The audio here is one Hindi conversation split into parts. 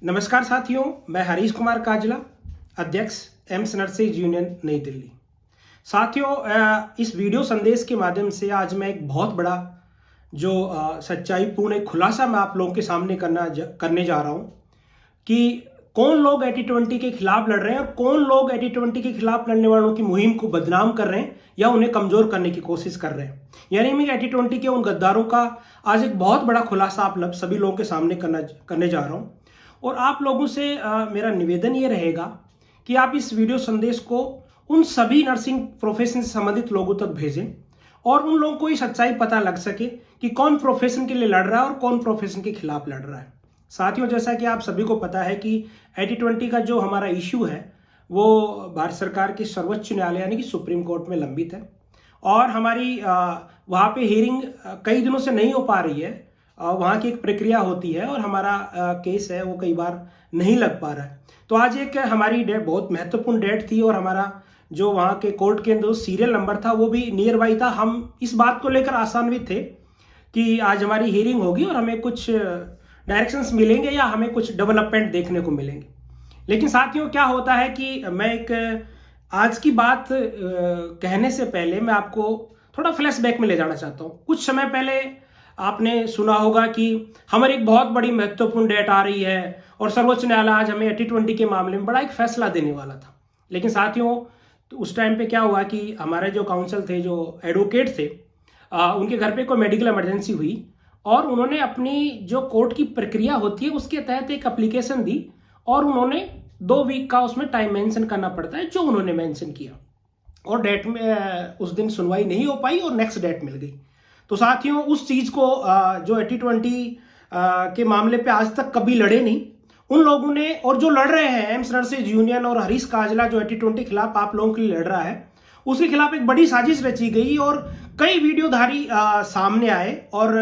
नमस्कार साथियों, मैं हरीश कुमार काजला, अध्यक्ष एम्स नर्सेज यूनियन नई दिल्ली। साथियों, इस वीडियो संदेश के माध्यम से आज मैं एक बहुत बड़ा सच्चाईपूर्ण एक खुलासा मैं आप लोगों के सामने करने जा रहा हूं कि कौन लोग 80-20 के खिलाफ लड़ रहे हैं और कौन लोग 80-20 के खिलाफ लड़ने वालों की मुहिम को बदनाम कर रहे हैं या उन्हें कमजोर करने की कोशिश कर रहे हैं। यानी मैं 80-20 के उन गद्दारों का आज एक बहुत बड़ा खुलासा आप सभी लोगों के सामने करने जा रहा हूं। और आप लोगों से मेरा निवेदन ये रहेगा कि आप इस वीडियो संदेश को उन सभी नर्सिंग प्रोफेशन से संबंधित लोगों तक भेजें और उन लोगों को ये सच्चाई पता लग सके कि कौन प्रोफेशन के लिए लड़ रहा है और कौन प्रोफेशन के खिलाफ लड़ रहा है। साथियों, जैसा कि आप सभी को पता है कि 80-20 का जो हमारा इश्यू है वो भारत सरकार के सर्वोच्च न्यायालय यानी कि सुप्रीम कोर्ट में लंबित है और हमारी वहाँ पे हियरिंग कई दिनों से नहीं हो पा रही है। वहाँ की एक प्रक्रिया होती है और हमारा केस है वो कई बार नहीं लग पा रहा है। तो आज एक हमारी डेट बहुत महत्वपूर्ण डेट थी और हमारा जो वहाँ के कोर्ट के अंदर सीरियल नंबर था वो भी नियर बाई था। हम इस बात को लेकर आशान्वित थे कि आज हमारी हियरिंग होगी और हमें कुछ डायरेक्शंस मिलेंगे या हमें कुछ डेवलपमेंट देखने को मिलेंगे। लेकिन साथियों, क्या होता है कि मैं एक आज की बात कहने से पहले मैं आपको थोड़ा फ्लैशबैक में ले जाना चाहता हूँ। कुछ समय पहले आपने सुना होगा कि हमारी एक बहुत बड़ी महत्वपूर्ण डेट आ रही है और सर्वोच्च न्यायालय आज हमें 80-20 के मामले में बड़ा एक फैसला देने वाला था। लेकिन साथियों, तो उस टाइम पे क्या हुआ कि हमारे जो काउंसिल थे, जो एडवोकेट थे, उनके घर पे कोई मेडिकल इमरजेंसी हुई और उन्होंने अपनी जो कोर्ट की प्रक्रिया होती है उसके तहत एक एप्लीकेशन दी और उन्होंने 2 वीक का उसमें टाइम मेंशन करना पड़ता है, जो उन्होंने मेंशन किया और डेट में उस दिन सुनवाई नहीं हो पाई और नेक्स्ट डेट मिल गई। तो साथियों, उस चीज को जो 80-20 के मामले पे आज तक कभी लड़े नहीं उन लोगों ने, और जो लड़ रहे हैं एम्स नर्सेज यूनियन और हरीश काजला जो 80-20 के खिलाफ आप लोगों के लिए लड़ रहा है, उसके खिलाफ एक बड़ी साजिश रची गई और कई वीडियोधारी सामने आए और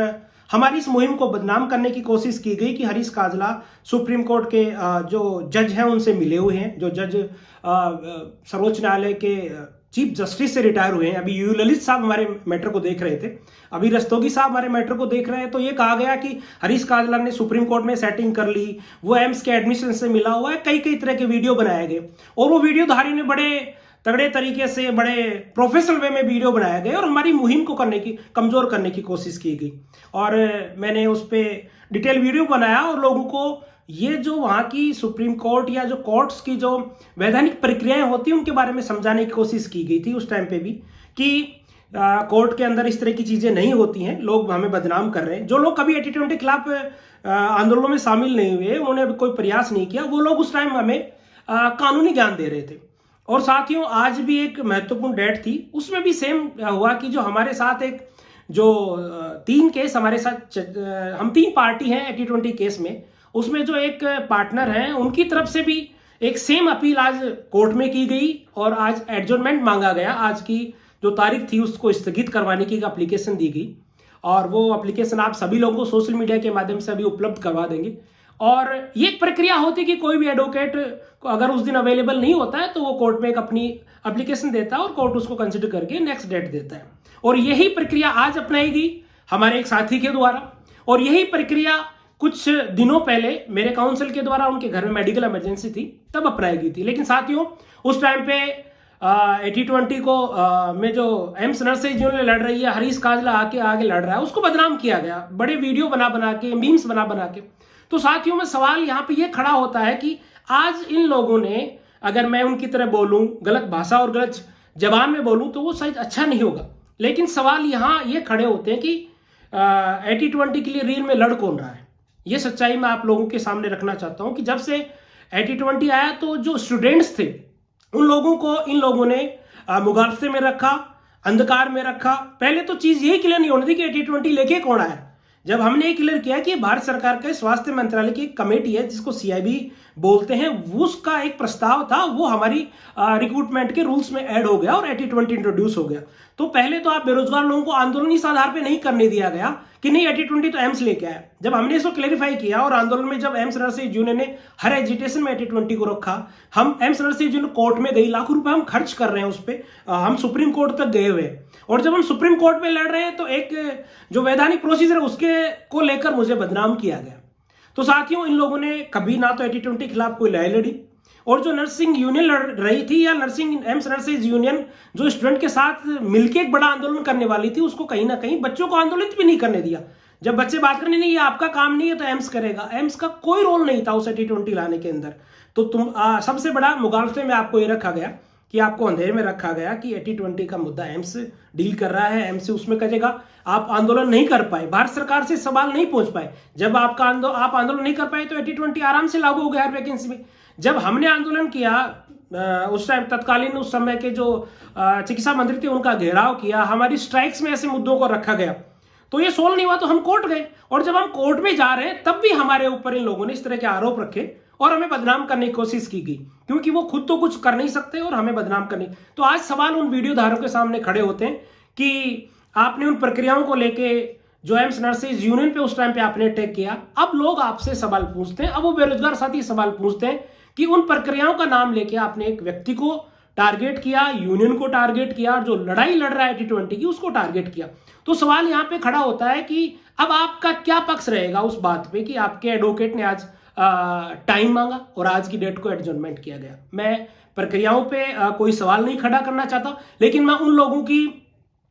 हमारी इस मुहिम को बदनाम करने की कोशिश की गई कि हरीश काजला सुप्रीम कोर्ट के जो जज हैं उनसे मिले हुए हैं। जो जज सर्वोच्च न्यायालय के चीफ जस्टिस से रिटायर हुए हैं। अभी यू ललित साहब हमारे मैटर को देख रहे थे, अभी रस्तोगी साहब हमारे मैटर को देख रहे हैं। तो ये कहा गया कि हरीश काजला ने सुप्रीम कोर्ट में सेटिंग कर ली, वो एम्स के एडमिशन से मिला हुआ है। कई कई तरह के वीडियो बनाए गए और वो वीडियोधारी ने बड़े तगड़े तरीके से, बड़े प्रोफेशनल वे में वीडियो बनाए गए और हमारी मुहिम को कमजोर करने की कोशिश की गई। और मैंने उस पर डिटेल वीडियो बनाया और लोगों को ये जो वहाँ की सुप्रीम कोर्ट या जो कोर्ट्स की जो वैधानिक प्रक्रियाएं होती हैं उनके बारे में समझाने की कोशिश की गई थी उस टाइम पे भी कि कोर्ट के अंदर इस तरह की चीजें नहीं होती हैं। लोग हमें बदनाम कर रहे हैं। जो लोग कभी 80-20 के खिलाफ आंदोलनों में शामिल नहीं हुए, उन्होंने कोई प्रयास नहीं किया, वो लोग उस टाइम हमें कानूनी ज्ञान दे रहे थे। और साथियों, आज भी एक महत्वपूर्ण डेट थी, उसमें भी सेम हुआ कि जो हमारे साथ एक जो 3 केस हमारे साथ, हम 3 पार्टी हैं 80-20 केस में, उसमें जो एक पार्टनर हैं उनकी तरफ से भी एक सेम अपील आज कोर्ट में की गई और आज एडजर्नमेंट मांगा गया। आज की जो तारीख थी उसको स्थगित करवाने की एप्लीकेशन दी गई और वो एप्लीकेशन आप सभी लोगों को सोशल मीडिया के माध्यम से अभी उपलब्ध करवा देंगे। और ये एक प्रक्रिया होती है कि कोई भी एडवोकेट अगर उस दिन अवेलेबल नहीं होता है तो वो कोर्ट में एक अपनी एप्लीकेशन देता है और कोर्ट उसको कंसिडर करके नेक्स्ट डेट देता है। और यही प्रक्रिया आज अपनाई गई हमारे एक साथी के द्वारा और यही प्रक्रिया कुछ दिनों पहले मेरे काउंसिल के द्वारा उनके घर में मेडिकल इमरजेंसी थी तब अपनाई गई थी। लेकिन साथियों, उस टाइम पे 80-20 को में जो एम्स नर्सेज यूनियन लड़ रही है, हरीश काजला आगे लड़ रहा है, उसको बदनाम किया गया बड़े वीडियो बना के, मीम्स बना के। तो साथियों, में सवाल यहाँ पे ये खड़ा होता है कि आज इन लोगों ने, अगर मैं उनकी तरह बोलूं, गलत भाषा और गलत जबान में बोलूं तो वो शायद अच्छा नहीं होगा। लेकिन सवाल यहाँ ये खड़े होते हैं कि 80-20 के लिए रियल में लड़ कौन रहा है। ये सच्चाई मैं आप लोगों के सामने रखना चाहता हूं कि जब से 80-20 आया तो जो स्टूडेंट्स थे उन लोगों को इन लोगों ने मुगाफते में रखा, अंधकार में रखा। पहले तो चीज यही क्लियर नहीं होनी थी कि 80-20 लेके कौन आया। जब हमने ये क्लियर किया कि भारत सरकार के स्वास्थ्य मंत्रालय की एक कमेटी है जिसको CIB बोलते हैं, उसका एक प्रस्ताव था, वो हमारी रिक्रूटमेंट के रूल्स में ऐड हो गया और 80-20 इंट्रोड्यूस हो गया। तो पहले तो आप बेरोजगार लोगों को आंदोलन इस आधार पे नहीं करने दिया गया कि नहीं 80-20 तो एम्स लेके आया। जब हमने इसको क्लेरिफाई किया और आंदोलन में जब एम्स नर्सेज यूनियन ने हर एजिटेशन में 80-20 को रखा, हम एम्स नर्सेज यूनियन कोर्ट में गई, लाखों रुपए हम खर्च कर रहे हैं उस पर, हम सुप्रीम कोर्ट तक गए हुए। और जब हम सुप्रीम कोर्ट में लड़ रहे हैं तो एक जो वैधानिक प्रोसीजर है उसके को लेकर मुझे बदनाम किया गया। तो साथियों, इन लोगों ने कभी ना तो 80-20 के खिलाफ कोई लड़ाई लड़ी, और जो नर्सिंग यूनियन लड़ रही थी, या नर्सिंग एम्स नर्सेज यूनियन जो स्टूडेंट के साथ मिलकर एक बड़ा आंदोलन करने वाली थी, उसको कहीं ना कहीं बच्चों को आंदोलित भी नहीं करने दिया। जब बच्चे बात करने, नहीं ये आपका काम नहीं है तो एम्स करेगा, एम्स का कोई रोल नहीं था उस 80-20 लाने के अंदर। तो सबसे बड़ा मुगालसे में आपको ये रखा गया कि आपको अंधेरे में रखा गया कि 80-20 का मुद्दा एम्स डील कर रहा है, एम्स से उसमें करेगा। आप आंदोलन नहीं कर पाए, भारत सरकार से सवाल नहीं पहुंच पाए। जब आप आंदोलन नहीं कर पाए तो 80-20 आराम से लागू हो गया हर वैकेंसी में। जब हमने आंदोलन किया, उस टाइम तत्कालीन उस समय के जो चिकित्सा मंत्री थे उनका घेराव किया, हमारी स्ट्राइक्स में ऐसे मुद्दों को रखा गया, तो ये सोल्व नहीं हुआ तो हम कोर्ट गए। और जब हम कोर्ट में जा रहे हैं तब भी हमारे ऊपर इन लोगों ने इस तरह के आरोप रखे और हमें बदनाम करने की कोशिश की गई, क्योंकि वो खुद तो कुछ कर नहीं सकते और हमें बदनाम करने। तो आज सवाल उन वीडियो धारकों के सामने खड़े होते हैं कि आपने उन प्रक्रियाओं को लेके जो एम्स नर्सेज यूनियन पे उस टाइम पे आपने अटैक किया, अब लोग आपसे सवाल पूछते हैं, अब वो बेरोजगार साथी सवाल पूछते हैं कि उन प्रक्रियाओं का नाम लेके आपने एक व्यक्ति को टारगेट किया, यूनियन को टारगेट किया, और जो लड़ाई लड़ रहा है 80-20 की उसको टारगेट किया। तो सवाल यहां पे खड़ा होता है कि अब आपका क्या पक्ष रहेगा उस बात पे कि आपके एडवोकेट ने आज टाइम मांगा और आज की डेट को एडजर्नमेंट किया गया। मैं प्रक्रियाओं पे कोई सवाल नहीं खड़ा करना चाहता, लेकिन मैं उन लोगों की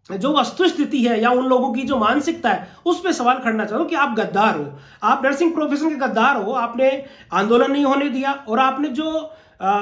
जो वस्तु स्थिति है या उन लोगों की जो मानसिकता है उस पर सवाल खड़ना चाहता हूं कि आप गद्दार हो, आप नर्सिंग प्रोफेशन के गद्दार हो। आपने आंदोलन नहीं होने दिया, और आपने जो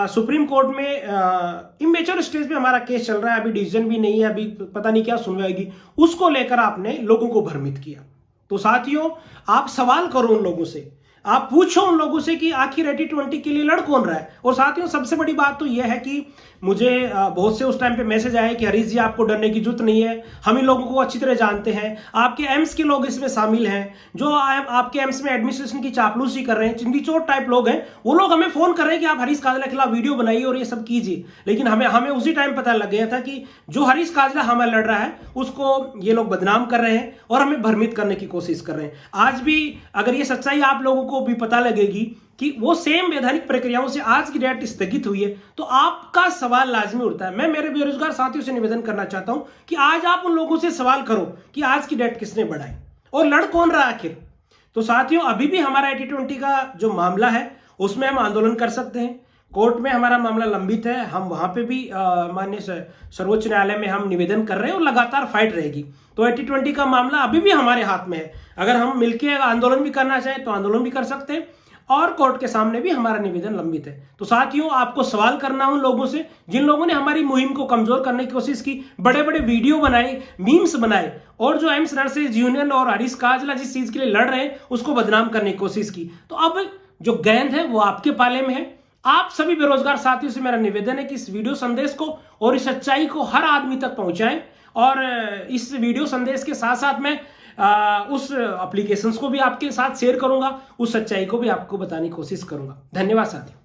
सुप्रीम कोर्ट में इमेच्योर स्टेज पे हमारा केस चल रहा है, अभी डिसीजन भी नहीं है, अभी पता नहीं क्या सुनवाएगी, उसको लेकर आपने लोगों को भ्रमित किया। तो साथियों, आप सवाल करो उन लोगों से, आप पूछो उन लोगों से कि आखिर 80-20 के लिए लड़ कौन रहा है। और साथियों, सबसे बड़ी बात तो यह है कि मुझे बहुत से उस टाइम पे मैसेज आए कि हरीश जी आपको डरने की जरूरत नहीं है, हम इन लोगों को अच्छी तरह जानते हैं, आपके एम्स के लोग इसमें शामिल हैं, जो आपके एम्स में एडमिनिस्ट्रेशन की चापलूसी कर रहे हैं, चिंदी चोट टाइप लोग हैं, वो लोग हमें फोन कर रहे हैं कि आप हरीश काजला के खिलाफ वीडियो बनाइए और ये सब कीजिए। लेकिन हमें उसी टाइम पता लग गया था कि जो हरीश काजला हमें लड़ रहा है उसको ये लोग बदनाम कर रहे हैं और हमें भ्रमित करने की कोशिश कर रहे हैं। आज भी अगर ये सच्चाई आप लोगों को भी पता लगेगी कि वो सेम वैधानिक प्रक्रियाओं से आज की डेट स्थगित हुई है, तो आपका सवाल लाजमी उठता है। मैं मेरे बेरोजगार साथियों से निवेदन करना चाहता हूं कि आज आप उन लोगों से सवाल करो कि आज की डेट किसने बढ़ाई और लड़ कौन रहा आखिर। तो साथियों, अभी भी हमारा 80-20 का जो मामला है उसमें हम आंदोलन कर सकते हैं। कोर्ट में हमारा मामला लंबित है, हम वहां पे भी माननीय सर्वोच्च न्यायालय में हम निवेदन कर रहे हैं और लगातार फाइट रहेगी। तो 80-20 का मामला अभी भी हमारे हाथ में है। अगर हम मिलकर आंदोलन भी करना चाहें तो आंदोलन भी कर सकते हैं, और कोर्ट के सामने भी हमारा निवेदन लंबित है। तो साथियों, आपको सवाल करना उन लोगों से जिन लोगों ने हमारी मुहिम को कमजोर करने की कोशिश की, बड़े बड़े वीडियो बनाए, मीम्स बनाए, और जो एम्स नर्सेज यूनियन और हरीश काजला जिस चीज के लिए लड़ रहे हैं उसको बदनाम करने की कोशिश की। तो अब जो गेंद है वो आपके पाले में है। आप सभी बेरोजगार साथियों से मेरा निवेदन है कि इस वीडियो संदेश को और इस सच्चाई को हर आदमी तक पहुंचाएं, और इस वीडियो संदेश के साथ साथ मैं उस एप्लीकेशंस को भी आपके साथ शेयर करूंगा, उस सच्चाई को भी आपको बताने की कोशिश करूंगा। धन्यवाद साथियों।